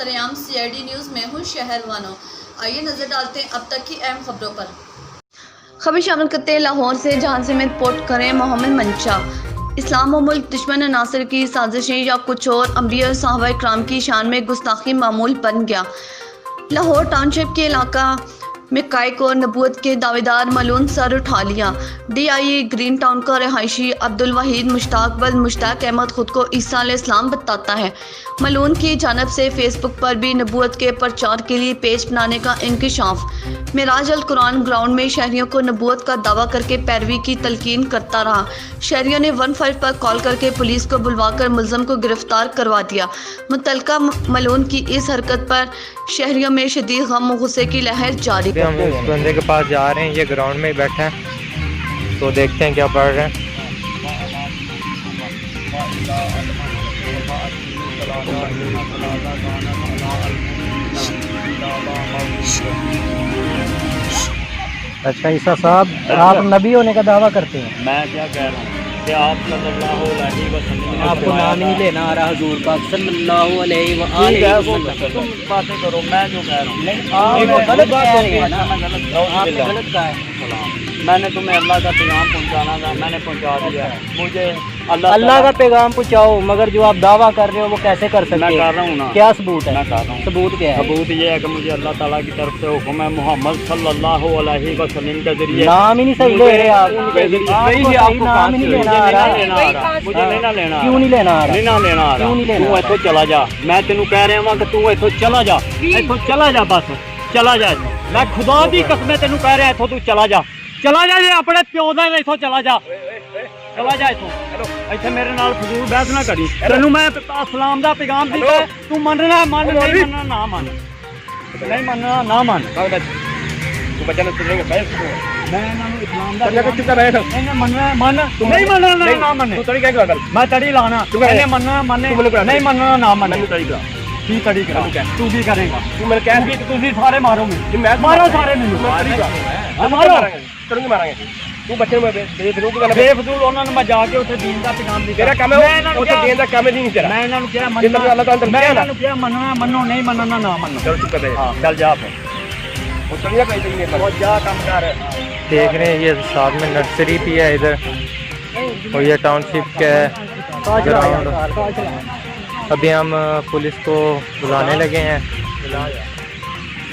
सरेआम CID news में हूँ शहर वानों। आइए नजर डालते हैं अब तक की अहम खबरों पर। खबर शामिल करते हैं लाहौर से, जहां से में रिपोर्ट करें मोहम्मद मंशा। इस्लाम व मुल्क दुश्मन अनासर की साजिशें या कुछ और अंबिया और सहाबा इकराम की शान में गुस्ताखी मामूल बन गया। लाहौर टाउनशिप के इलाका में कायक और नबूवत के दावेदार मलून सर उठा लिया। DIE ग्रीन टाउन का रहायशी अब्दुल वहीद मुश्ताक अहमद खुद को ईसा अलैहिस्सलाम बताता है। मलून की जानब से फेसबुक पर भी नबूवत के प्रचार के लिए पेज बनाने का इंकशाफ। मिराज अल कुरान ग्राउंड में शहरियों को नबूवत का दावा करके पैरवी की तलकीन करता रहा। शहरियों ने 15 पर कॉल करके पुलिस को बुलवाकर मुलजम को गिरफ्तार करवा दिया। मुतलका मलून की इस हरकत पर शहरियों में शदीद गम और गुस्से की लहर जारी। हम उस बंदे के पास जा रहे हैं, ये ग्राउंड में ही बैठे हैं, तो देखते हैं क्या पढ़ रहे हैं। अच्छा ईसा साहब, आप नबी होने का दावा करते हैं? मैं क्या कह रहा हूँ कि आप सल्लल्लाहु अलैहि वसल्लम, आपको नाम नहीं लेना आ रहा हुजूर पाक सल्लल्लाहु अलैहि वसल्लम। तुम बातें करो, मैं जो कह रहा हूँ आप गलत कह रहे हैं ना, आप गलत कहा है। मैंने तुम्हें अल्लाह का पैगाम पहुँचाना था, मैंने पहुँचा दिया। मुझे अल्लाह का पैगाम पहुँचाओ, मगर जो आप दावा कर रहे हो वो कैसे कर सकते मैं हैं? कर रहा हूँ ना, क्या सबूत है? मैं कर रहा हूँ। सबूत क्या है? सबूत ये है कि मुझे अल्लाह ताला की तरफ से हुक्म है, मोहम्मद सल्लल्लाहु अलैहि वसल्लम के जरिए। नाम ही नहीं सही ले रहे आप, नाम ही नहीं लेना आ रहा, मुझे नहीं ना लेना। क्यों नहीं लेना आ रहा? नहीं ना लेना आ रहा, तू इथों चला जा। मैं तेनू कह रहा हूँ कि तू इथों चला जा, इथों चला जा, बस चला जा। मैं खुदा दी कसम तेनू कह रहा, इथों तू चला जा, चला जा, जे अपने प्यो दा इथों चला जा, चला जा इथों। इत्थे मेरे नाल फजूल बहस ना करी। तेनू मैं इस्लाम दा पैगाम दिता, तू मनना मन, नहीं मनना ना मन, नहीं मनना ना मन। तू बच्चा ने तुझे मैं इन्हां नूं इस्लाम दा पैगाम कितना रहे थे, इन्हें मनना मन, नहीं मनना ना मन। तू तड़ी क्या कर, मैं तड़ी लाना, इन्हें मनना मन, नहीं मनना ना मन। तड़ी करा की तड़ी करा, तू भी करेगा, तू मेरे कह भी तुझे सारे मारोगे, मारो सारे नहीं मारो करूंगी, मारेंगे। तू बच्चे में बेफजूल उन्होंने मैं जाके उसे दीन का पैगाम दिया। तेरा काम है उसे दीन का काम नहीं तेरा। मैं इन्होंने क्या मनना, अल्लाह ताला मैं इन्होंने क्या मनना, मनो नहीं मनना ना मनो। चल चुप कर, हां चल जा फिर, वो चलिए कहीं नहीं वो जा काम कर। देख रहे हैं ये साथ में नर्सरी भी है इधर, और ये टाउनशिप का ग्राउंड। अभी हम पुलिस को बुलाने लगे हैं।